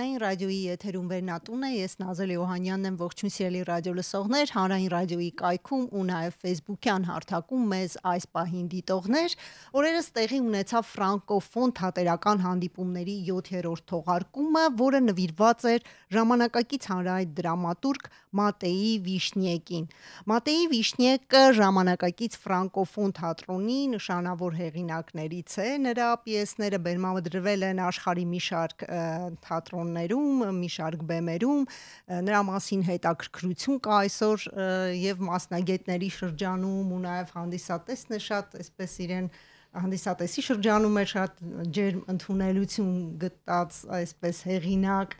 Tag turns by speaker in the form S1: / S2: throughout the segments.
S1: Հանրային ռադիոյի եթերում վերնատուն է, ես Նազել Յոհանյանն եմ, ողջույն սիրելի ռադիո լսողներ, Հանրային ռադիոյի կայքում ու նաև Facebook-յան հարթակում մեզ այս պահին դիտողներ, օրերս տեղի ունեցավ ֆրանկոֆոն թատերական հանդիպումների 7-րդ թողարկումը, որը նվիրված էր ժամանակակից հանրային դրամատուրգ Մատեի Վիշնյեկին։ Մատեի Վիշնյեկը ժամանակակից ֆրանկոֆոն թատրոնի նշանավոր հեղինակներից է, նրա պիեսները բեմադրվել են աշխարհի մի շարք թատրոններում, մի շարք բեմերում, նրա մասին հետաքրքրություն կա այսօր եւ մասնագետների շրջանում ու նաեւ հանդիսատեսն է շատ այսպես իրեն հանդիսատեսի շրջանում է շատ ջերմ ընդունելություն գտած այսպես հեղինակ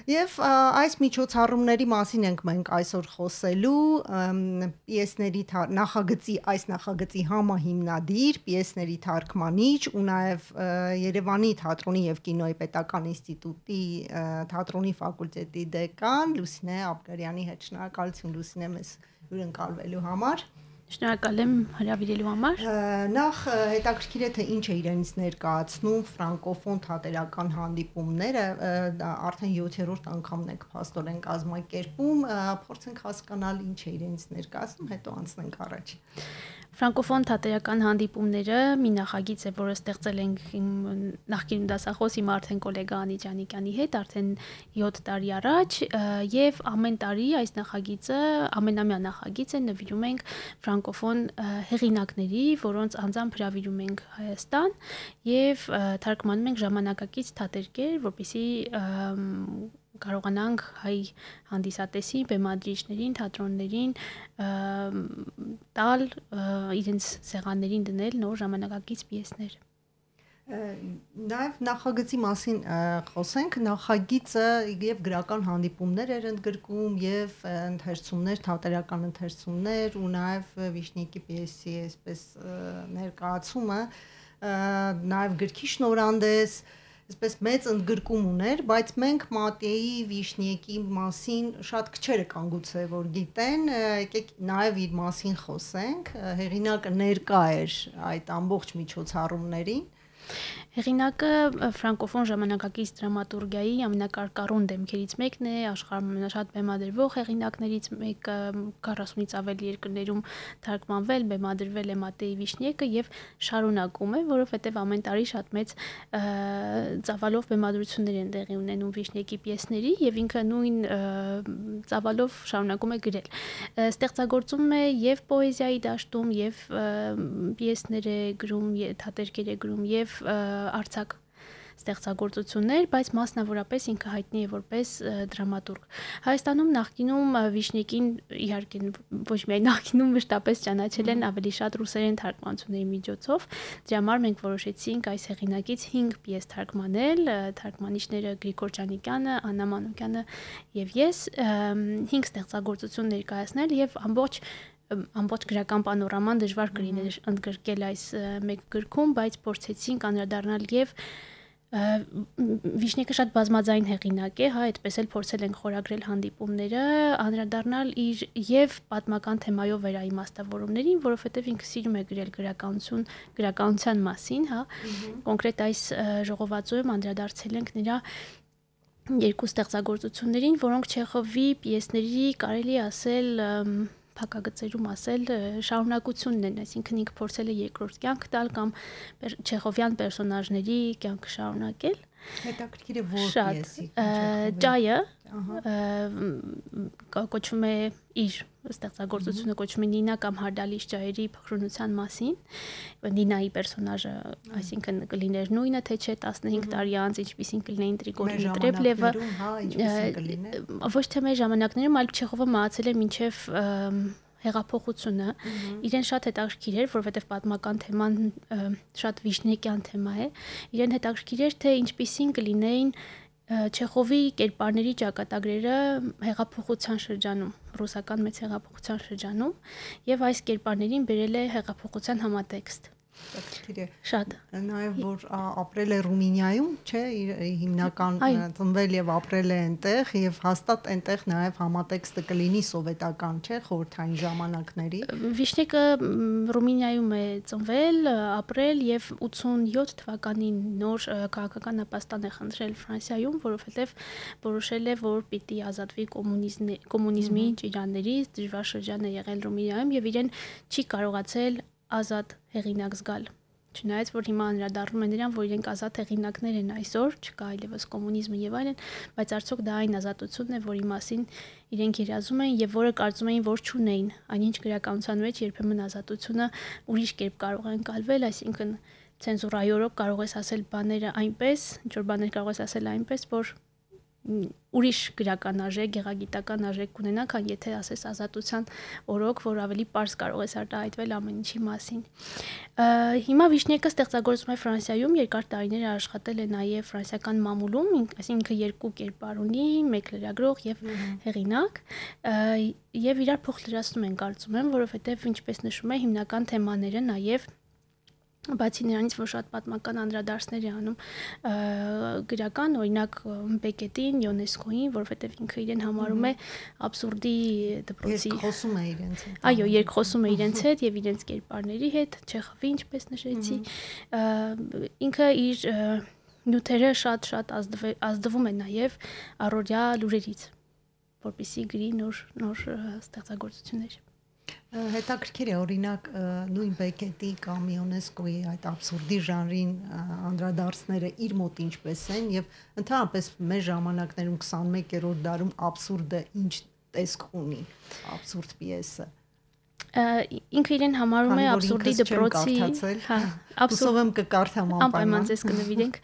S1: Եվ այս միջոցառումների մասին ենք մենք այսօր խոսելու պիեսների այս նախագծի համահիմնադիր, պիեսների թարգմանիչ ու նաև Երևանի թատրոնի եւ կինոյի պետական ինստիտուտի թատրոնի ֆակուլտետի դեկան Լուսինե Աբգարյանի հետ շնորհակալություն Լուսինե մեզ հյուրընկալվելու համար
S2: Շնորհակալ եմ հրավիրելու համար։
S1: Նախ հետաքրքիր է թե ինչ է իրենից ներկայացնում ֆրանկոֆոն թատերական հանդիպումները, արդեն 7-րդ անգամն եք փաստորեն կազմակերպում, փորձենք հասկանալ ինչ է իրենից ներկայացնում, հետո անցնենք առաջ։
S2: Ֆրանկոֆոն թատերական հանդիպումները մի նախագիծ է, որը ստեղծել ենք իմ նախկին դասախոս իմ արդեն գոլեգա Անի Ջանիկյանի հետ արդեն 7 տարի առաջ եւ ամեն տարի այս նախագիծը ամենամյա նախագիծ է նվիրում ենք ֆրանկոֆոն հեղինակների, որոնց անձամբ հրավիրում ենք Հայաստան եւ թարգմանում ենք ժամանակակից թատերկեր, որպեսզի կարողանանք հայ հանդիսատեսին, բեմադրիչներին, թատրոններին տալ իրենց սեղաններին դնել նոր ժամանակակից պիեսներ։
S1: Նաև նախագծի մասին խոսենք, նախագիծը եւ գրական հանդիպումներ էր ընդգրկում եւ ընթերցումներ, թատերական ընթերցումներ ու նաև Վիշնյեկի պիեսի այսպես ներկայացումը, նաև գրքի շնորհանդես Այսպես մեծ ընդգրկում ուներ, բայց մենք Մատեի Վիշնյեկի մասին շատ քչերը կան գուցե որ գիտեն, եկեք նաև իր մասին խոսենք, հեղինակը ներկա էր այդ ամբողջ միջոցառումներին
S2: Հեղինակը ֆրանկոֆոն ժամանակակից դրամատուրգիայի ամենակարկառուն դեմքերից մեկն է, աշխարհում ամենաշատ բեմադրվող հեղինակներից մեկը 40-ից ավելի երկրներում թարգմանվել, բեմադրվել է Մատեի Վիշնյեկը եւ շարունակում է, որովհետեւ ամեն տարի շատ մեծ ծավալով բեմադրություններ են տեղի ունենում Վիշնյեկի պիեսների եւ ինքը նույն ծավալով շարունակում է գրել։ Ստեղծագործում է եւ պոեզիայի դաշտում եւ պիեսներ է գրում, թատերկեր է գրում եւ արձակ ստեղծագործություններ, բայց մասնավորապես ինքը հայտնի է որպես դրամատուրգ։ Հայաստանում նախկինում Վիշնյեկին իհարկե ոչ միայն նախկինում մշտապես ճանաչել են ավելի շատ ռուսերեն թարգմանությունների միջոցով, դրա համար մենք որոշեցինք այս հեղինակից 5 պիես թարգմանել, թարգմանիչները Գրիգոր Ջանիկյանը, Աննա Մանուկյանը եւ ես 5 ստեղծագործություն ներկայացնել եւ ամբողջ գրական պանորաման դժվար կլիներ ընդգրկել այս մեկ գրքում, բայց փորձեցինք անդրադառնալ եւ Վիշնյեկը շատ բազմաձայն հեղինակ է, հա, այդպես էլ փորձել ենք խորագրել հանդիպումները, անդրադառնալ իր եւ պատմական թեմայով վերաիմաստավորումներին, որովհետեւ ինքը սիրում է գրել գրականության մասին, հա, կոնկրետ այս ժողովածուում անդրադարձել ենք նրա երկու ստեղծագործություններին, որոնք Չեխովի պիեսների կարելի ասել փակագծերում ասել շարունակությունն են, այսինքն ինքը փորձել է երկրորդ կյանք տալ կամ չեխովյան պերսոնաժների կյանքը շարունակել։
S1: Հետաքրքիր է որ պիեսի։
S2: Ճայը կոչվում է իր ստեղծագործությունը կոչվում է Նինա կամ Հարդալիս ճայերի փխրունության մասին։ Նինայի պերսոնաժը, այսինքն կլիներ նույնը, թե չէ 15 տարի անց ինչպիսին կլինեին Տրիգորինը Տրեբլևը, ոչ թե մեր ժամանակներում, այլ Չեխովը մահացել է մինչև հեղափոխությունը իրեն շատ հետաքրքիր էր, որովհետև պատմական թեման շատ վիշնյեկյան թեմա է։ Իրեն հետաքրքիր էր, թե ինչպիսին կլինեին Չեխովի կերպարների ճակատագրերը հեղափոխության շրջանում, ռուսական մեծ հեղափոխության շրջանում, եւ այս կերպարներին բերել է հեղափոխության համատեքստ։ Շատ։
S1: Նաև որ ապրել է Ռումինիայում, չէ, հիմնական ծնվել եւ ապրել է այնտեղ եւ հաստատ այնտեղ նաև համատեքստը կլինի սովետական, չէ, խորհրդային ժամանակների։
S2: Վիշնիկը Ռումինիայում է ծնվել, ապրել եւ 87 թվականին նոր քաղաքական ապաստան է խնդրել Ֆրանսիայում, որովհետեւ որոշել է, որ պիտի ազատվի կոմունիզմի ճիրաններից, դժվար շրջան է եղել Ռումինիայում եւ իրեն չի կարողացել ազատ հեղինակ զգալ։ Չնայած որ հիմա անդրադառնում են նրան, որ իրենք ազատ հեղինակներ են այսօր, չկա այլևս կոմունիզմը եւ այլն, բայց արդյոք դա այն ազատությունն է, որի մասին իրենք երազում էին եւ որը կարծում էին, որ չունեին։ Այնինչ գրականության մեջ երբեմն ազատությունը ուրիշ կերպ կարող է ընկալվել, այսինքն ցենզուրայի օրոք կարող ես ասել բաները այնպես, ինչ որ բաներ կարող ես ասել այնպես, որ ուրիշ գրական արժեք, գեղագիտական արժեք կունենա, քան եթե ասես ազատության օրոք, որ ավելի པարզ կարող ես արտահայտվել ամեն ինչի մասին։ Հիմա Վիշնեկը ստեղծագործում է Ֆրանսիայում, երկար տարիներ աշխատել է նաև ֆրանսիական մամուլում, այսինքն երկու կերպար ունի, մեկ լրագրող եւ հեղինակ, եւ իրար փոխլրացնում են կարծում եմ, որովհետեւ ինչպես նշում է, հիմնական թեմաները նաև բացի նրանից, որ շատ պատմական անդրադարձներ է անում գրական, օրինակ Բեկետին, ՅՈՆԵՍԿՕ-ին, որովհետև ինքը իրեն համարում է աբսուրդի դպրոցի։
S1: Երկխոսում է իրենց հետ։
S2: Այո, երկխոսում է իրենց հետ եւ իրենց կերպարների հետ, Չեխովի, ինչպես նշեցի։ Ինքը իր նյութերը շատ ազդվում է նաեւ առօրյա լուրերից, որպեսզի գրի նոր ստեղծագործություններ։
S1: Հետաքրքիր է, օրինակ նույն Բեկետի կամ ՅՈՆԵՍԿՕ-ի այդ աբսուրդի ժանրին անդրադարձները իր մոտ ինչպես են եւ ընդհանրապես մեր ժամանակներում 21-րդ դարում աբսուրդը ինչ տեսք ունի, աբսուրդ պիեսը։
S2: Ինքը իրեն համարում է աբսուրդի դպրոցի,
S1: հուսով եմ կկարդամ
S2: անպայման ձեզ կնվիրենք։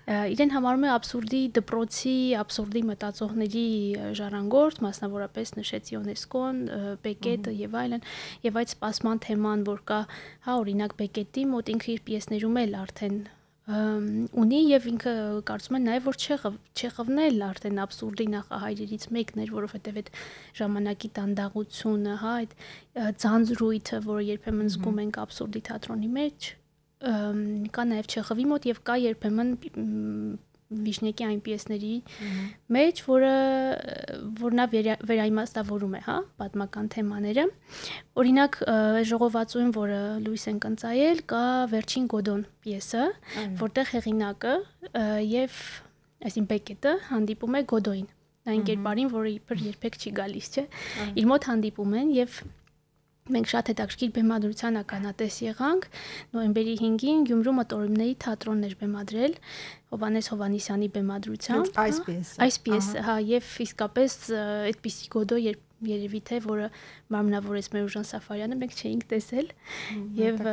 S2: Իրեն համարում է աբսուրդի դպրոցի, աբսուրդի մտածողների ժառանգորդ, մասնավորապես նշեց ՅՈՆԵՍԿՕ-ն, Բեկետը եւ այլն, եւ այդ սպասման թեման, որ կա, հա, օրինակ Բեկետի մոտ ինքը իր պիեսներում էլ արդեն ունի եւ ինքը կարծում է նաեւ որ Չեխովն էլ արդեն աբսուրդի նախահայրերից մեկն էր, որովհետեւ այդ ժամանակի տանդաղությունը, հա, այդ ձանձրույթը, որը երբեմն զգում ենք աբսուրդի թատրոնի մեջ, կա նաեւ Չեխովի մոտ եւ կա երբեմն Վիշնեկի այն պիեսների մեջ, որ նա վերաիմաստավորում է, հա, պատմական թեմաները։ Օրինակ ժողովածուին, որը լույս են կընծայել, կա Վերջին Գոդոն պիեսը, որտեղ հեղինակը եւ այսին Բեկետը հանդիպում է Գոդոին, այն կերպարին, որը իբր երբեք չի գալիս, չէ։ Իր մոտ հանդիպում են եւ մենք շատ հետաքրքիր բեմադրության ականատես եղանք նոյեմբերի 5-ին Գյումրու մտորումների թատրոնն էր բեմադրել Հովհաննես Հովհաննիսյանի բեմադրությամբ այս պիեսը, հա, եւ իսկապես այդպիսի Գոդո երևի թե որը մարմնավորեց Մերուժան Սաֆարյանը մենք չէինք տեսել եւ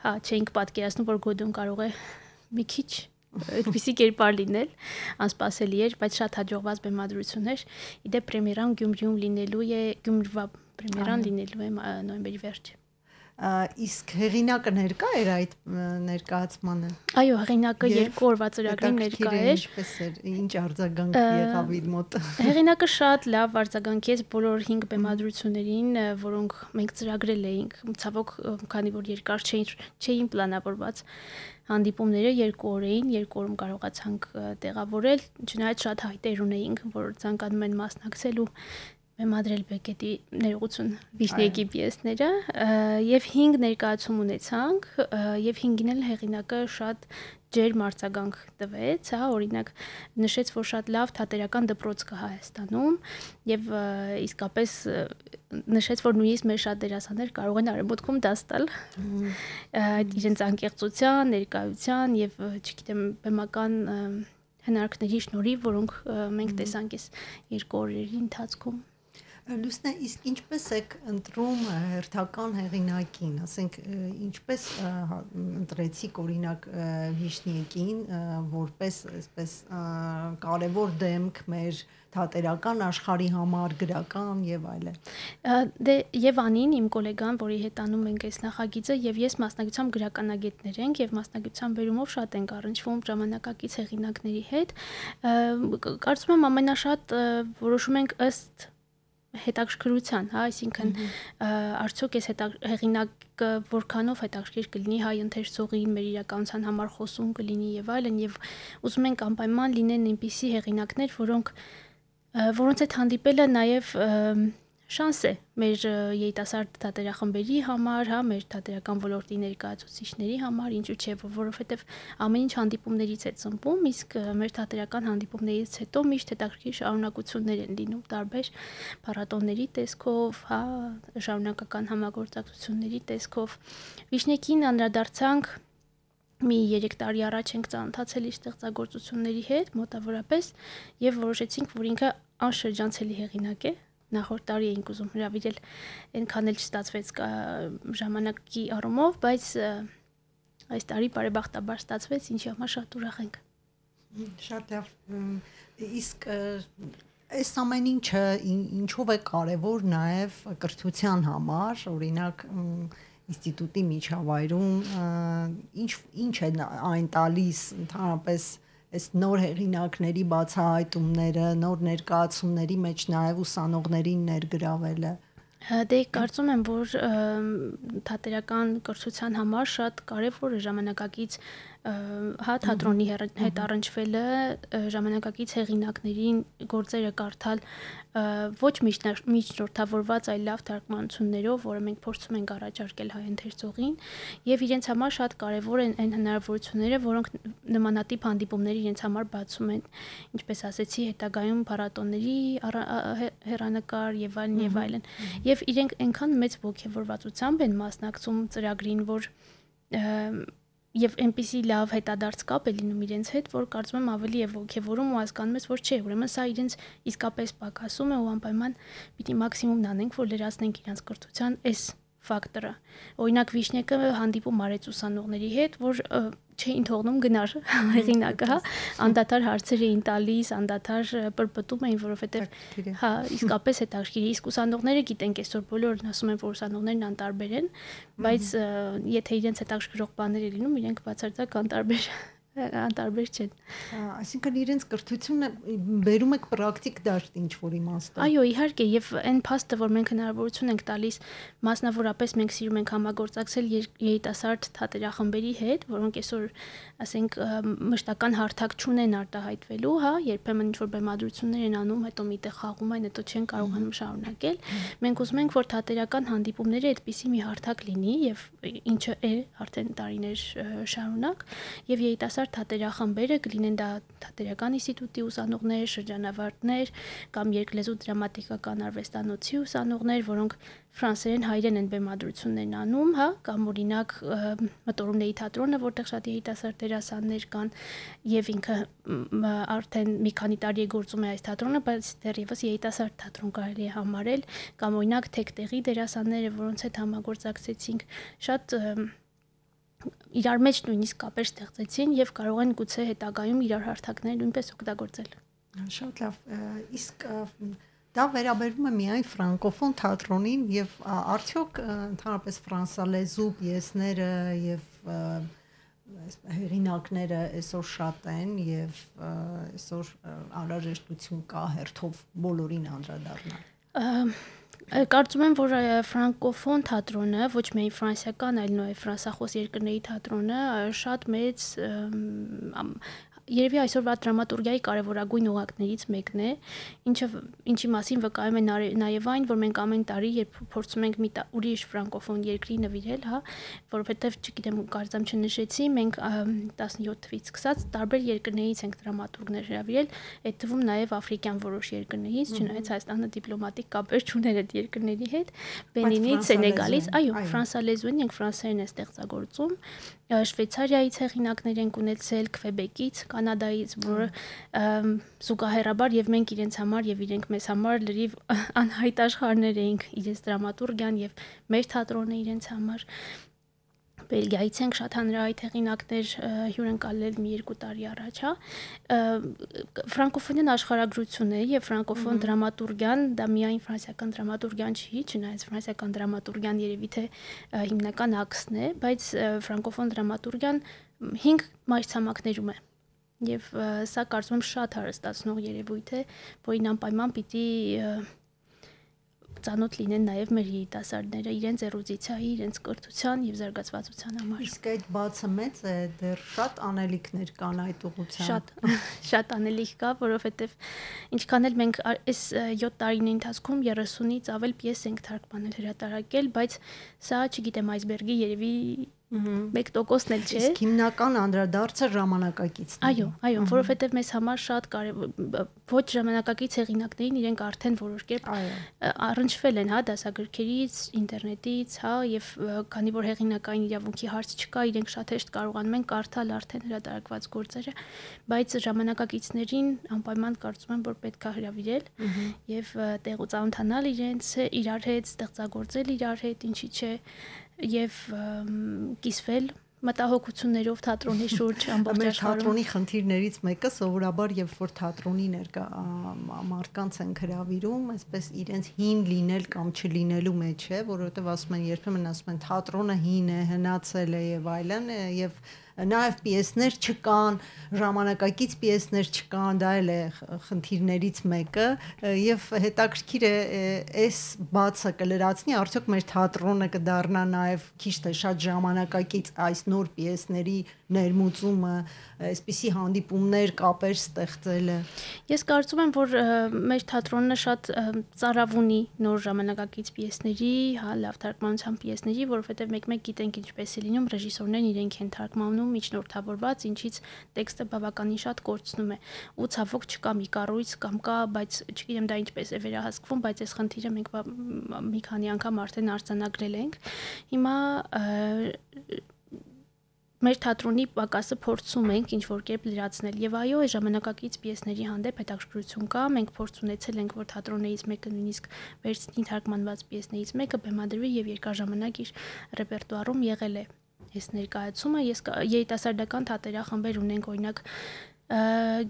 S2: հա չէինք պատկերացնում որ Գոդոն կարող է մի քիչ այդպիսի կերպար լինել, անսպասելի էր, բայց շատ հաջողված բեմադրություն էր։ Իդեպ պրեմիերան Գյումրիում լինելու է, Գյումրվա պրեմիերան լինելու է նոյեմբերի վերջը։
S1: Իսկ հեղինակը ներկա էր այդ ներկայացմանը։
S2: Այո, հեղինակը 2 օրվա ծրագրին ներկա էր։
S1: Ինչպես էր, ինչ արձագանք եղավ իր մոտ։
S2: Հեղինակը շատ լավ արձագանքեց բոլոր 5 բեմադրություններին, որոնք մենք ծրագրել էինք։ Ցավոք, քանի որ երկար չէին պլանավորված հանդիպումները 2 օր էին, 2 օրում կարողացանք տեղավորել, չնայած շատ հայտեր ունեինք, որ ցանկանում են մասնակցելու բեմադրել Բեկետի ներողություն Վիշնեկի պիեսները եւ 5 ներկայացում ունեցանք եւ 5-ին էլ հեղինակը շատ ջերմ արձագանք տվեց, հա, օրինակ նշեց, որ շատ լավ թատերական դպրոց կա Հայաստանում եւ իսկապես նշեց, որ նույնիսկ մեր շատ դերասաններ կարող են արևմուտքում դաս տալ իրենց անկեղծության, ներկայության եւ չգիտեմ բեմական հնարքների շնորհիվ, որոնք մենք տեսանք այս 2 օրերի ընթացքում։
S1: Լուսնե, իսկ ինչպես եք ընտրում հերթական հեղինակին, ասենք ինչպես ընտրեցիք օրինակ Վիշնեկին որպես այսպես կարևոր դեմք մեր թատերական աշխարհի համար, գրական եւ այլն։
S2: Դե Եվանին, իմ գոլեգան, որի հետ անում ենք այս նախագիծը, եւ ես մասնագիտությամբ գրականագետներ ենք եւ մասնագիտության բերումով շատ ենք առնչվում ժամանակակից հեղինակների հետ։ Կարծում եմ ամենաշատ որոշում ենք ըստ հետաքրքրության, հա, այսինքն արդյոք այս հեղինակը որքանով հետաքրքիր կլինի հայ ընթերցողին, մեր իրականության համար խոսում կլինի եւ այլն, եւ ուզում ենք անպայման լինեն այնպիսի հեղինակներ, որոնց հետ հանդիպելը նաեւ շանս է մեր երիտասարդ թատերախմբերի համար, հա, մեր թատերական ոլորտի ներկայացուցիչների համար, ինչու՞ չէ, որովհետև ամեն ինչ հանդիպումներից է ծնվում, իսկ մեր թատերական հանդիպումներից հետո միշտ հետաքրքիր շարունակություններ են լինում տարբեր փառատոների տեսքով, հա, շարունակական համագործակցությունների տեսքով։ Վիշնեկին անդրադարձանք մի 3 տարի առաջ ենք ծանոթացել իր ստեղծագործությունների հետ, մոտավորապես, եւ որոշեցինք, որ ինքը անշրջանցելի հեղինակ է։ Նախորդ տարի էինք ուզում հրավիրել, այնքան էլ չստացվեց ժամանակի առումով, բայց այս տարի բարեբախտաբար ստացվեց, ինչի համար շատ ուրախ ենք։
S1: Շատ լավ։ Իսկ այս ամեն ինչը ինչով է կարևոր նաև կրթության համար, օրինակ ինստիտուտի միջավայրում ինչ է այն տալիս ընդհանրապես այս նոր հեղինակների բացահայտումները, նոր ներկայացումների մեջ նաև ուսանողներին ներգրավելը։
S2: Դե կարծում եմ, որ թատերական կրթության համար շատ կարևոր է ժամանակակից հա թատրոնի հետ առնչվելը, ժամանակակից հեղինակներին գործերը կարդալ ոչ միջնորդավորված, այլ լավ թարգմանություններով, որը մենք փորձում ենք առաջարկել հայ ընթերցողին, եւ իրենց համար շատ կարեւոր են այն հնարավորությունները, որոնք նմանատիպ հանդիպումները իրենց համար բացում են, ինչպես ասեցի, հետագայում փառատոների հեռանկար եւ այլն, եւ իրենք այնքան մեծ ողջավորվածությամբ են մասնակցում ծրագրին, որ եւ այնպիսի լավ հետադարձ կապ է լինում իրենց հետ, որ կարծում եմ ավելի է ողջևորում ու հասկանում ես, որ չէ, ուրեմն սա իրենց իսկապես պակասում է ու անպայման պիտի մաքսիմումն անենք, որ լրացնենք իրենց կրթության այս ֆակտորը։ Օրինակ Վիշնեկը հանդիպում արեց ուսանողների հետ, որ չէին թողնում գնար հեղինակը, հա, անդադար հարցեր էին տալիս, անդադար պրպտում էին, որովհետև հա, իսկապես հետաքրքիր է, իսկ ուսանողները գիտենք այսօր բոլորն ասում են, որ ուսանողներն անտարբեր են, բայց եթե իրենց հետաքրքրող բաներ է լինում, իրենք բացարձակ անտարբեր չեն։
S1: Այսինքն իրենց կրթությունը բերում եք պրակտիկ դաշտ ինչ որ իմաստով։
S2: Այո, իհարկե, եւ այն փաստը, որ մենք հնարավորություն ենք տալիս, մասնավորապես մենք սիրում ենք համագործակցել երիտասարդ թատերախմբերի հետ, որոնք այսօր, ասենք, մշտական հարթակ չունեն արտահայտվելու, հա, երբեմն ինչ որ բեմադրություններ են անում, հետո միտեղ խաղում են, հետո չեն կարողանում շարունակել։ Մենք ուզում ենք, որ թատերական հանդիպումները այդպիսի մի հարթակ լինի եւ ինչը է արդեն տարիներ շարունակ, եւ երիտասարդ թատերախմբերը կլինեն դա թատերական ինստիտուտի ուսանողներ, շրջանավարտներ կամ երկլեզու դրամատիկական արվեստանոցի ուսանողներ, որոնք ֆրանսերեն հայերեն են բեմադրություններն անում, հա, կամ օրինակ մտորումների թատրոնը, որտեղ շատ երիտասարդ դերասաններ կան, եւ ինքը արդեն մի քանի տարի է գործում է այս թատրոնը, բայց դեռևս երիտասարդ թատրոն կարելի է համարել, կամ օրինակ թեկտեղի դերասանները, որոնց հետ համագործակցեցինք, շատ իրար մեջ նույնիսկ կապեր ստեղծեցին եւ կարող են գուցե հետագայում իրար հարթակներ նույնպես օգտագործել։
S1: Շատ լավ։ Իսկ դա վերաբերում է միայն ֆրանկոֆոն թատրոնին եւ արդյոք ընդհանրապես ֆրանսալեզու պիեսները եւ հեղինակները այսօր շատ են եւ այսօր անհրաժեշտություն կա հերթով բոլորին անդրադառնալ։
S2: Կարծում եմ, որ ֆրանկոֆոն թատրոնը, ոչ միայն ֆրանսիական, այլ նաև ֆրանսախոս երկրների թատրոնը շատ մեծ երևի այսօրվա դրամատուրգիայի կարևորագույն օղակներից մեկն է, ինչի մասին վկայում է նաև այն, որ մենք ամեն տարի, երբ փորձում ենք մի ուրիշ ֆրանկոֆոն երկրի նվիրել, հա, որովհետև, չգիտեմ, կարծեմ չնշեցի, մենք 17 թվից սկսած տարբեր երկրներից ենք դրամատուրգներ հրավիրել, այդ թվում նաև աֆրիկյան որոշ երկրներից, չնայած Հայաստանը դիպլոմատիկ կապեր չուներ այդ երկրների հետ, Բենինից, Սենեգալից, այո, ֆրանսալեզուին ենք ֆրանսերեն է ստեղծագործում, Շվեյցարիայից հեղինակներ ենք ունեցել, Քվեբեկից, Կանադայից, որը զուգահեռաբար եւ մենք իրենց համար եւ իրենք մեզ համար լրիվ անհայտ աշխարհներ էինք իրենց դրամատուրգիան եւ մեր թատրոնը իրենց համար։ Բելգիայից ենք շատ հանրահայտ հեղինակներ հյուրընկալել մի 2 տարի առաջ, հա։ Ֆրանկոֆոնյան աշխարհագրություն է եւ ֆրանկոֆոն դրամատուրգիան դա միայն ֆրանսիական դրամատուրգիան չի, չնայած ֆրանսիական դրամատուրգիան երևի թե հիմնական աքսն է, բայց ֆրանկոֆոն դրամատուրգիան 5 մայրցամաքներում է։ Եվ սա կարծում եմ շատ հարստացնող երևույթ է, որին անպայման պիտի ծանոթ լինեն նաև մեր երիտասարդները իրենց էրուդիցիայի, իրենց կրթության եւ զարգացվածության համար։
S1: Իսկ այդ բացը մեծ է, դեռ շատ անելիքներ կան այդ ուղղությամբ։
S2: Շատ անելիք կա, որովհետեւ ինչքան էլ մենք այս 7 տարիների ընթացքում 30-ից ավել պիես ենք թարգմանել, հրատարակել, բայց սա, չգիտեմ, այսբերգի երևի 1%-ն էլ չէ։
S1: Իսկ հիմնական անդրադարձը ժամանակակիցն է։
S2: Այո, որովհետև մեզ համար շատ կարևոր ոչ ժամանակակից հեղինակներին իրենք արդեն որոշ կերպ առնչվել են, հա, դասագրքերից, ինտերնետից, հա, եւ քանի որ հեղինակային իրավունքի հարց չկա, իրենք շատ հեշտ կարողանում են կարդալ արդեն հրատարակված գործերը, բայց ժամանակակիցներին անպայման կարծում եմ, որ պետք է հրավիրել եւ տեղու ծանոթանալ իրար հետ, ստեղծագործել իրար հետ, ինչի՞ չէ, եւ կիսվել մտահոգություններով թատրոնի շուրջ ամբողջ աշխարհում։
S1: Թատրոնի խնդիրներից մեկը սովորաբար երբ որ թատրոնի ներկա մարդկանց են հրավիրում, այսպես իրենց հին լինել կամ չլինելու մեջ է, որովհետեւ ասում են երբեմն ասում են թատրոնը հին է, հնացել է եւ այլն, եւ նաև պիեսներ չկան, ժամանակակից պիեսներ չկան, դա էլ է խնդիրներից մեկը եւ հետաքրքիր է այս բացը կլրացնի արդյոք մեր թատրոնը կդառնա նաև քիչ թե շատ ժամանակակից այս նոր պիեսների ներմուծումը, այսպիսի հանդիպումներ, կապեր ստեղծելը։
S2: Ես կարծում եմ, որ մեր թատրոնը շատ ծարավ ունի նոր ժամանակակից պիեսների, հա, լավ թարգմանության պիեսների, որովհետեւ մեկ-մեկ գիտենք ինչպես է լինում, ռեժիսորներն իրենք են թարգմանում միջնորդավորված, ինչից տեքստը բավականին շատ կորցնում է ու ցավոք չկա մի կառույց կամ կա, բայց չգիտեմ դա ինչպես է վերահսկվում, բայց այս խնդիրը մենք մի քանի անգամ արդեն արձանագրել ենք։ Հիմա մեր թատրոնի պակասը փորձում ենք ինչ որ կերպ լրացնել եւ այո, այս ժամանակակից պիեսների հանդեպ հետաքրքրություն կա, մենք փորձ ունեցել ենք, որ թատրոններից մեկը նույնիսկ վերցնի թարգմանված պիեսներից մեկը բեմադրվի եւ երկար ժամանակ իր ռեպերտուարում եղել է այս ներկայացումը։ Ես երիտասարդական թատերախմբեր ունենք, օրինակ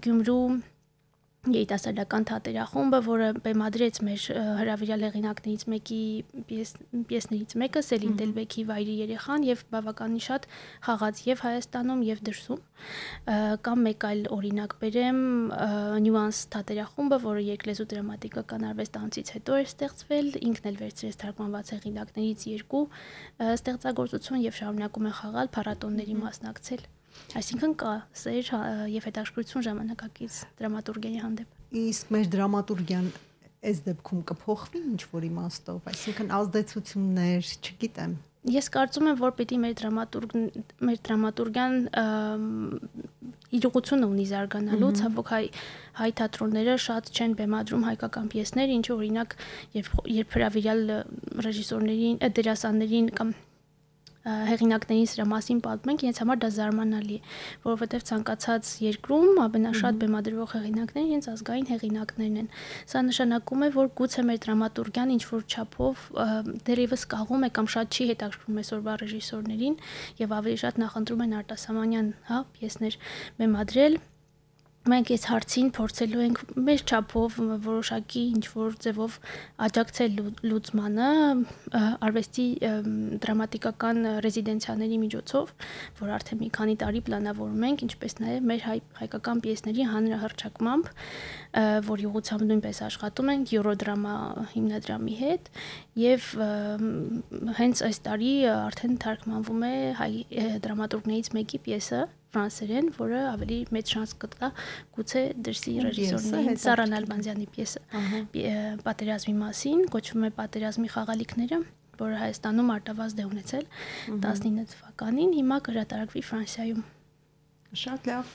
S2: Գյումրու երիտասարդական թատերախումբը, որը բեմադրեց մեր հրավիրյալ հեղինակներից մեկի պիեսներից մեկը Սելին Դելբեքի Վայրի երեխան եւ բավականին շատ խաղաց եւ Հայաստանում եւ դրսում։ Կամ մեկ այլ օրինակ բերեմ Նյուանս թատերախումբը, որը երկլեզու դրամատիկական արվեստանոցից հետո էր ստեղծվել, ինքն էլ վերցրեց թարգմանված հեղինակներից 2 ստեղծագործություն եւ շարունակում է խաղալ, փառատոների մասնակցել։ Այսինքն կա սեր եւ հետաքրքրություն ժամանակակից դրամատուրգիայի հանդեպ։
S1: Իսկ մեր դրամատուրգիան այս դեպքում կփոխվի ինչ որ իմաստով, այսինքն ազդեցություններ, չգիտեմ։
S2: Ես կարծում եմ, որ պիտի մեր դրամատուրգիան իր ուղղությունը ունի զարգանալու, ցավոք հայ թատրոնները շատ չեն բեմադրում հայկական պիեսներ, ինչը օրինակ երբ հրավիրյալ ռեժիսորներին, դերասաններին կամ հեղինակներին սրա մասին պատմենք, ինձ համար դա զարմանալի է, որովհետև ցանկացած երկրում ամենաշատ բեմադրվող հեղինակները իրենց ազգային հեղինակներն են։ Սա նշանակում է, որ գուցե մեր դրամատուրգիան ինչ որ չափով դեռևս կաղում է կամ շատ չի հետաքրքրում այսօրվա ռեժիսորներին եւ ավելի շատ նախընտրում են արտասահմանյան, հա, պիեսներ բեմադրել։ Մենք այս հարցին փորձելու ենք մեր չափով որոշակի ինչ որ ձևով աջակցել լուծմանը արվեստի դրամատիկական ռեզիդենցիաների միջոցով, որ արդեն մի քանի տարի պլանավորում ենք, ինչպես նաև մեր հայկական պիեսների հանրահռչակմամբ, որի ուղղությամբ նույնպես աշխատում ենք Յուրոդրամա հիմնադրամի հետ եւ հենց այս տարի արդեն թարգմանվում է հայ դրամատուրգներից մեկի պիեսը ֆրանսերեն, որը ավելի մեծ շանս կտա գուցե դրսի ռեժիսորներին Սառա Նալբանդյանի պիեսը պատերազմի մասին, կոչվում է Պատերազմի խաղալիքները, որը Հայաստանում արտավազդ է ունեցել 19 թվականին, հիմա կհրատարակվի Ֆրանսիայում։
S1: Շատ լավ,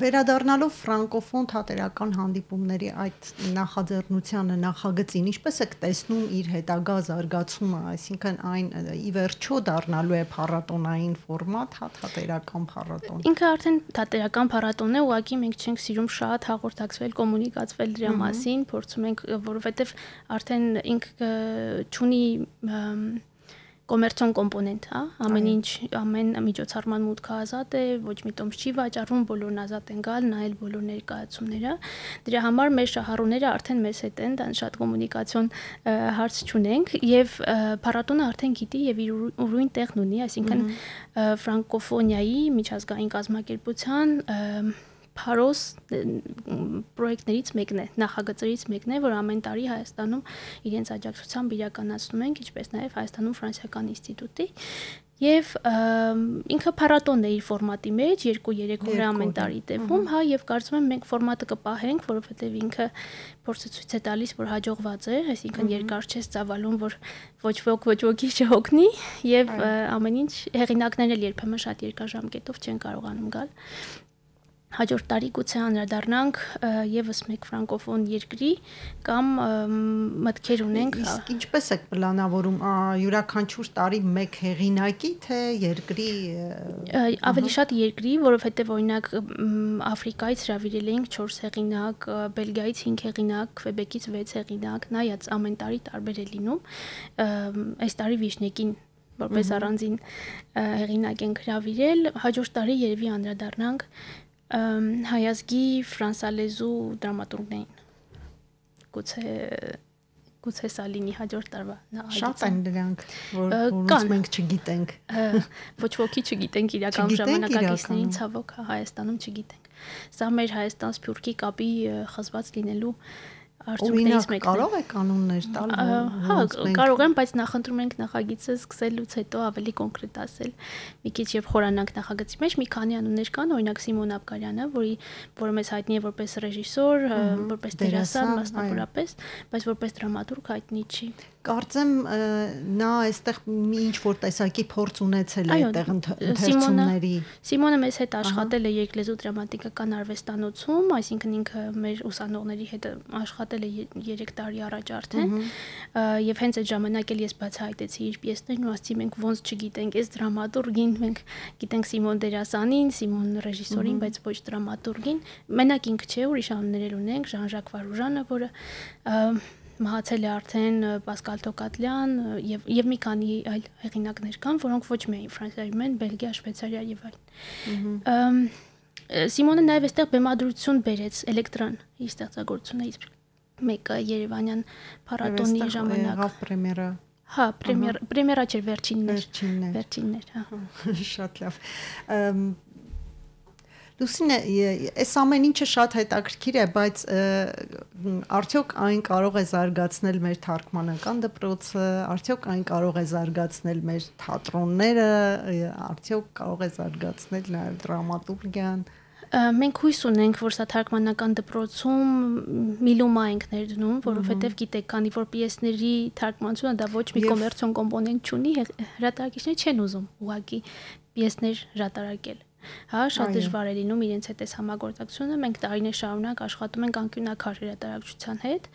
S1: վերադառնալով ֆրանկոֆոն թատերական հանդիպումների այդ նախաձեռնությանը, նախագծին, ինչպես եք տեսնում իր հետագա զարգացումը, այսինքն այն ի վերջո դառնալու է փառատոնային ֆորմատ, հա, թատերական փառատոն։
S2: Ինքը արդեն թատերական փառատոն է, ուղղակի մենք չենք սիրում շատ հաղորդակցվել, կոմունիկացվել դրա մասին, փորձում ենք, որովհետև արդեն ինքը չունի կոմերցիոն կոմպոնենտ, հա, ամեն ինչ, ամեն միջոցառման մուտքը ազատ է, ոչ մի տոմս չի վաճառվում, բոլորն ազատ են գալ, նայել բոլոր ներկայացումները։ Դրա համար մեր շահառուները արդեն մեզ հետ են, դա շատ կոմունիկացիոն հարց չունենք եւ փառատոնը արդեն գիտի եւ իր ուրույն տեղն ունի, այսինքն ֆրանկոֆոնիայի միջազգային կազմակերպության փարոս պրոյեկտներից մեկն է, նախագծերից մեկն է, որ ամեն տարի Հայաստանում իրենց աջակցությամբ իրականացնում ենք, ինչպես նաև Հայաստանում Ֆրանսիական ինստիտուտի Եվ ինքը փառատոն է իր ֆորմատի մեջ, 2-3 օր ամեն տարի տևում, հա, եւ կարծում եմ մենք ֆորմատը կպահենք, որովհետեւ ինքը փորձը ցույց է տալիս, որ հաջողված է, այսինքն երկար չես ծավալում, որ ոչ ոքի չհոգնի եւ ամեն ինչ հեղինակներն էլ երբեմն շատ երկար ժամկետով չեն կարողանում գալ։ Հաջորդ տարի գուցե անդրադառնանք եւս մեկ ֆրանկոֆոն երկրի կամ մտքեր ունենք։
S1: Իսկ ինչպես եք պլանավորում յուրաքանչյուր տարի մեկ հեղինակի թե երկրի
S2: ավելի շատ երկրի, որովհետեւ օրինակ Աֆրիկայից հրավիրել էինք 4 հեղինակ, Բելգիայից 5 հեղինակ, Քվեբեկից 6 հեղինակ, նայած ամեն տարի տարբեր է լինում։ Այս տարի Վիշնեկին որպես առանձին հեղինակ ենք հրավիրել, հաջորդ տարի երևի անդրադառնանք հայազգի ֆրանսալեզու դրամատուրգներին գուցե սա լինի հաջորդ տարվա
S1: շատ են դրանք որոնց մենք չգիտենք
S2: ոչ ոքի չգիտենք իրական ժամանակակիցներին ցավոք Հայաստանում չգիտենք սա մեր Հայաստան-Սփյուռքի կապի խզված լինելու արդյունքներից մեկն է
S1: կարող եք կանոններ տալ
S2: հա կարող եմ բայց նախընտրում ենք նախագիծը սկսելուց հետո ավելի կոնկրետ ասել մի քիչ եւ խորանանք նախագծի մեջ մի քանի անուններ կան օրինակ Սիմոն Աբգարյանը որը մեզ հայտնի է որպես ռեժիսոր որպես դերասան մասնավորապես բայց որպես դրամատուրգ հայտնի չի
S1: Կարծեմ նա այստեղ մի ինչ որ տեսակի փորձ ունեցել է այդտեղ ընթերցումների
S2: Սիմոնը մեզ հետ աշխատել է երկլեզու դրամատիկական արվեստանոցում, այսինքն ինքը մեր ուսանողների հետ աշխատել է 3 տարի առաջ արդեն եւ հենց այդ ժամանակ էլ ես բացահայտեցի իր պիեսներն ու ասացի մենք ոնց չգիտենք այս դրամատուրգին մենք գիտենք Սիմոն դերասանին, Սիմոն ռեժիսորին, բայց ոչ դրամատուրգին մենակ ինքը չէ ուրիշ անուններ ունենք Ժան-Ժակ Վարուժանը, որը մահացել է արդեն Պասկալ Թոկատլյան եւ մի քանի այլ հեղինակներ կան, որոնք ոչ միայն Ֆրանսիայում են, Բելգիա, Շվեյցարիա եւ այլն։ Սիմոնը նաեւ այստեղ բեմադրություն բերեց Էլեկտրան իր ստեղծագործություններից մեկը Երևանյան փառատոնի ժամանակ։
S1: Եղավ պրեմիերա։
S2: Հա, պրեմիերա չէր վերջիններ, հա։
S1: Շատ լավ։ Լուսինե, այս ամեն ինչը շատ հետաքրքիր է, բայց արդյոք այն կարող է զարգացնել մեր թարգմանական դպրոցը, արդյոք այն կարող է զարգացնել մեր թատրոնները, արդյոք կարող է զարգացնել նաև դրամատուրգիան։
S2: Մենք հույս ունենք, որ սա թարգմանական դպրոցում միլումա ենք ներդնում, որովհետև գիտեք, քանի որ պիեսների թարգմանությունը դա ոչ մի կոմերցիոն կոմպոնենտ չունի, հրատարակիչները չեն ուզում ուղղակի պիեսներ հրատարակել։ Հա, շատ դժվար է լինում իրենց հետ այս համագործակցությունը։ Մենք տարիներ շարունակ աշխատում ենք անկյունակար հրատարակչության հետ,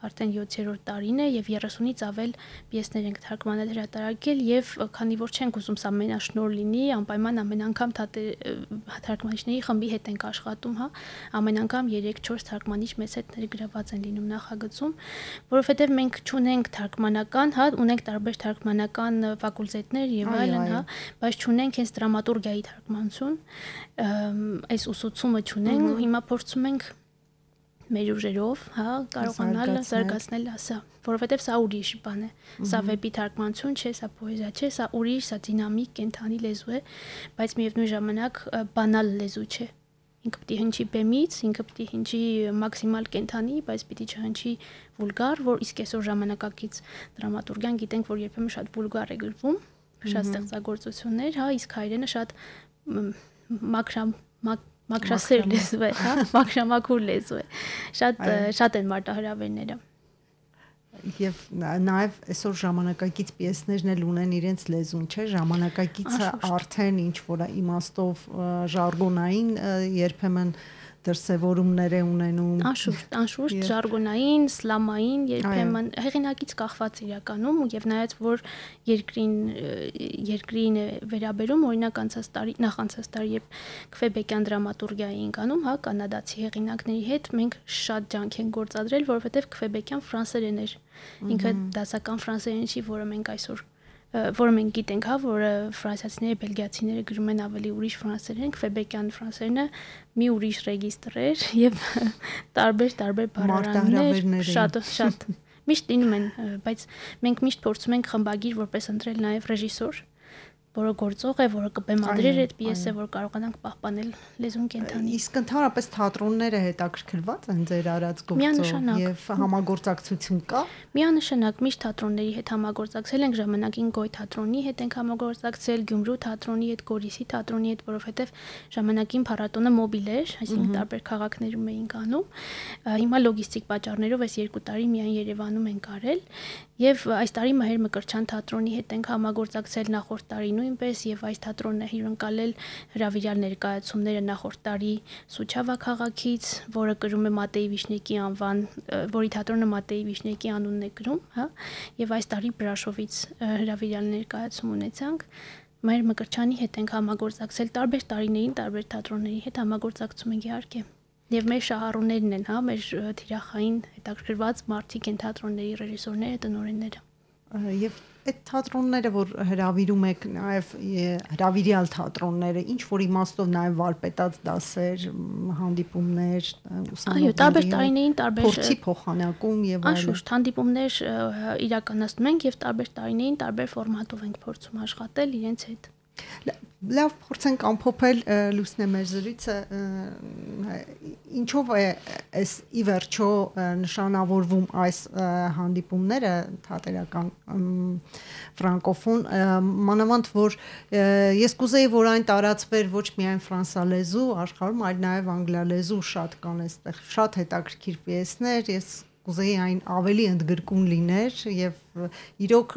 S2: արդեն 7-րդ տարին է եւ 30-ից ավել պիեսներ ենք թարգմանել հրատարակել եւ քանի որ չենք ուզում սա մենաշնոր լինի, անպայման ամեն անգամ թարգմանիչների խմբի հետ ենք աշխատում, հա, ամեն անգամ 3-4 թարգմանիչ մեզ հետ ներգրաված են լինում նախագծում, որովհետեւ մենք չունենք թարգմանական, հա, ունենք տարբեր թարգմանական ֆակուլտետներ եւ այլն, հա, բայց չունենք հենց դրամատուրգիայի թարգմանություն այս ուսուցումը չունենք ու հիմա փորձում ենք մեր ուժերով, հա, կարողանալ զարգացնել սա, որովհետև սա ուրիշ բան է։ Սա վեպի թարգմանություն չէ, սա պոեզիա չէ, սա ուրիշ, սա դինամիկ, կենթանի լեզու է, բայց միևնույն ժամանակ բանալ լեզու չէ։ Ինքը պիտի հնչի բեմից, ինքը պիտի հնչի մաքսիմալ կենթանի, բայց պիտի չհնչի վուլգար, որ իսկ այսօր ժամանակակից դրամատուրգիան գիտենք, որ երբեմն շատ վուլգար է գրվում, շատ ստեղծագործություններ, հա, իսկ հայերենը շատ մակրասեր լեզու է, հա, մակրամակուր լեզու է։ Շատ են մարտահրավերները։
S1: Եվ նաև այսօր ժամանակակից պիեսներն էլ ունեն իրենց լեզուն, չէ՞, ժամանակակիցը արդեն ինչ որ իմաստով ժարգոնային երբեմն դրսևորումներ է ունենում։
S2: Անշուշտ ժարգոնային, սլամային, երբեմն հեղինակից կախված իրականում ու եւ նայած որ երկրին է վերաբերում, օրինակ նախանցած տարի երբ Քվեբեկյան դրամատուրգիայի ենք անում, հա, կանադացի հեղինակների հետ մենք շատ ջանք ենք գործադրել, որովհետեւ Քվեբեկյան ֆրանսերեն էր։ Ինքը դասական ֆրանսերեն չի, որը մենք այսօր որը մենք գիտենք, հա, որ ֆրանսիացիները, բելգիացիները գրում են ավելի ուրիշ ֆրանսերեն, Քվեբեկյան ֆրանսերենը մի ուրիշ ռեգիստր էր եւ տարբեր բառարաններ, շատ միշտ լինում են, բայց մենք միշտ փորձում ենք խմբագիր որպես ընտրել նաեւ ռեժիսոր, որը գործող է, որը կբեմադրեր այդ պիեսը, որ կարողանանք պահպանել լեզուն կենթանի։
S1: Իսկ ընդհանրապես թատրոնները հետաքրքրված են ձեր արած գործով եւ համագործակցություն կա։
S2: Միանշանակ միշտ թատրոնների հետ համագործակցել ենք, ժամանակին Գոյ թատրոնի հետ ենք համագործակցել, Գյումրու թատրոնի հետ, Գորիսի թատրոնի հետ, որովհետեւ ժամանակին փառատոնը մոբիլ էր, այսինքն տարբեր քաղաքներում էինք անում։ Հիմա լոգիստիկ պատճառներով այս 2 տարի միայն Երևանում ենք արել եւ այս տարի Մհեր Մկրտչյան թատրոնի հետ ենք համագործակցել, նախորդ տարի նույնպես, եւ այս թատրոնն է հյուրընկալել հրավիրյալ ներկայացումները նախորդ տարի Սուչավա քաղաքից, որը կրում է Մատեի Վիշնեկի անվան, որի թատրոնը Մատեի Վիշնեկի անունն է կրում, հա, եւ այս տարի Բրաշովից հրավիրյալ ներկայացում ունեցանք։ Մհեր Մկրտչյանի հետ ենք համագործակցել տարբեր տարիներին, տարբեր թատրոնների հետ համագործակցում ենք իհարկե։ Եվ մեր շահառուներն են, հա, մեր թիրախային հետաքրքրված մարդիկ են թատրոնների ռեժիսորները, տնօրենները։
S1: Եվ այդ թատրոնները, որ հրավիրում եք, նաև հրավիրյալ թատրոնները, ինչ որ իմաստով նաև վարպետաց դասեր, հանդիպումներ,
S2: ուսանողների, այո, տարբեր տարիներին տարբեր
S1: փորձի փոխանակում եւ այլն։
S2: Անշուշտ հանդիպումներ իրականացնում ենք եւ տարբեր տարիներին տարբեր ֆորմատով ենք փորձում աշխատել իրենց հետ։
S1: Լավ, փորձենք ամփոփել Լուսնե մեր զրույցը, ինչով է այս ի վերջո նշանավորվում այս հանդիպումները թատերական ֆրանկոֆոն, մանավանդ որ ես կուզեի, որ այն տարածվեր ոչ միայն ֆրանսալեզու աշխարհում, այլ նաև անգլալեզու շատ կան այստեղ, շատ հետաքրքիր պիեսներ, ես կուզեի այն ավելի ընդգրկուն լիներ եւ իրոք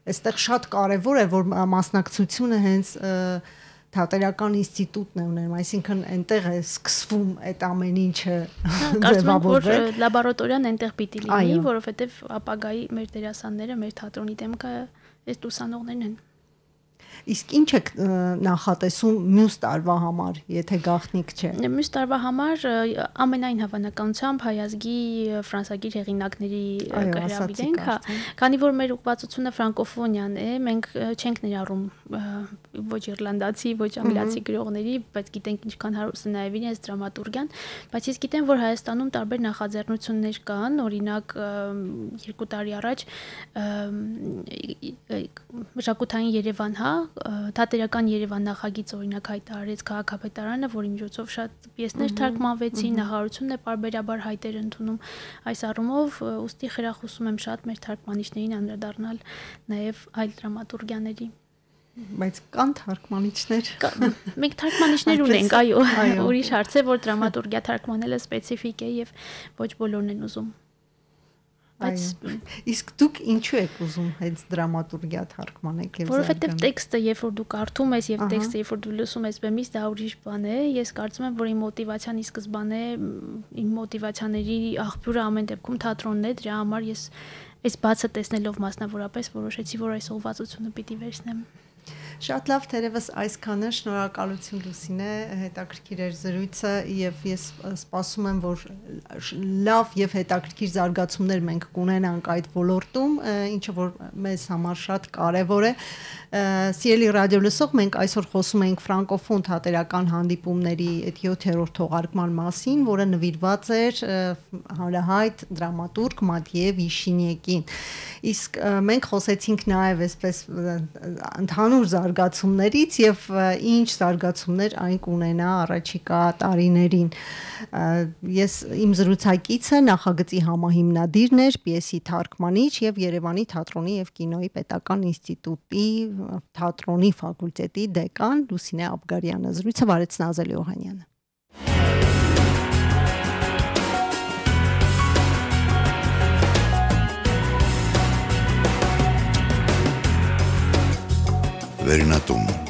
S1: այստեղ շատ կարեւոր է որ մասնակցությունը հենց թատերական ինստիտուտն է ունենում, այսինքն այնտեղ է սկսվում այդ ամեն ինչը
S2: ձևավորվել։ Որ լաբորատորիան այնտեղ պիտի լինի, որովհետեւ ապագայի մեր դերասանները, մեր թատրոնի դեմքը այս ուսանողներն են։
S1: Իսկ ինչ եք նախատեսում մյուս տարվա համար, եթե գաղտնիք չէ։
S2: Մյուս տարվա համար ամենայն հավանականությամբ հայազգի ֆրանսագիր հեղինակների կհրավիրենք, հա, քանի որ մեր ուղղվածությունը ֆրանկոֆոնիան է, մենք չենք ներառում ոչ իռլանդացի, ոչ անգլիացի գրողների, բայց գիտենք ինչքան հարուստ է նաև իրենց դրամատուրգիան, բայց ես գիտեմ, որ Հայաստանում տարբեր նախաձեռնություններ կան, օրինակ 2 տարի առաջ Մշակութային Երևան, հա, թատերական Երևան նախագիծ օրինակ հայտարարեց քաղաքապետարանը, որի միջոցով շատ պիեսներ թարգմանվեցին, նախարարությունն է պարբերաբար հայտեր ընդունում այս առումով, ուստի խրախուսում եմ շատ մեր թարգմանիչներին անդրադառնալ նաև այլ դրամատուրգիաների։
S1: Բայց կան թարգմանիչներ։
S2: Մենք թարգմանիչներ ունենք, այո, ուրիշ հարց է, որ դրամատուրգիա թարգմանելը սպეციფիկ է եւ ոչ բոլորն են ուզում։
S1: Իսկ դուք ինչու եք ուզում հենց դրամատուրգիա թարգմանեք եւ
S2: որովհետեւ տեքստը, երբ որ դու կարդում ես եւ տեքստը, երբ որ դու լսում ես բեմից, դա ուրիշ բան է։ Ես կարծում եմ, որ իմ մոտիվացիան ի սկզբանե, իմ մոտիվացիաների աղբյուրը ամեն դեպքում թատրոնն է, դրա համար ես այս բացը տեսնելով մասնավորապես որոշեցի, որ այս ուղղվածությունը պիտի վերցնեմ։
S1: Շատ լավ, թերևս այսքանը, շնորհակալություն Լուսինե, հետաքրքիր էր զրույցը եւ ես սպասում եմ, որ լավ եւ հետաքրքիր զարգացումներ մենք կունենանք այդ ոլորտում, ինչը որ մեզ համար շատ կարեւոր է։ Սիրելի ռադիոլսող, մենք այսօր խոսում ենք ֆրանկոֆոն թատերական հանդիպումների այդ 7-րդ թողարկման մասին, որը նվիրված էր հանրահայտ դրամատուրգ Մատիե Վիշինյեկին։ Իսկ մենք խոսեցինք նաեւ այսպես ընդհանուր զարգացումներից եւ ինչ զարգացումներ այն կունենա առաջիկա տարիներին։ Ես իմ զրուցակիցը նախագծի համահիմնադիրն էր, պիեսի թարգմանիչ եւ Երևանի թատրոնի եւ կինոյի պետական ինստիտուտի թատրոնի ֆակուլտետի դեկան Լուսինե Աբգարյանը։ Զրույցը վարեց Նազելի Օհանյանը։
S3: Վերնատուն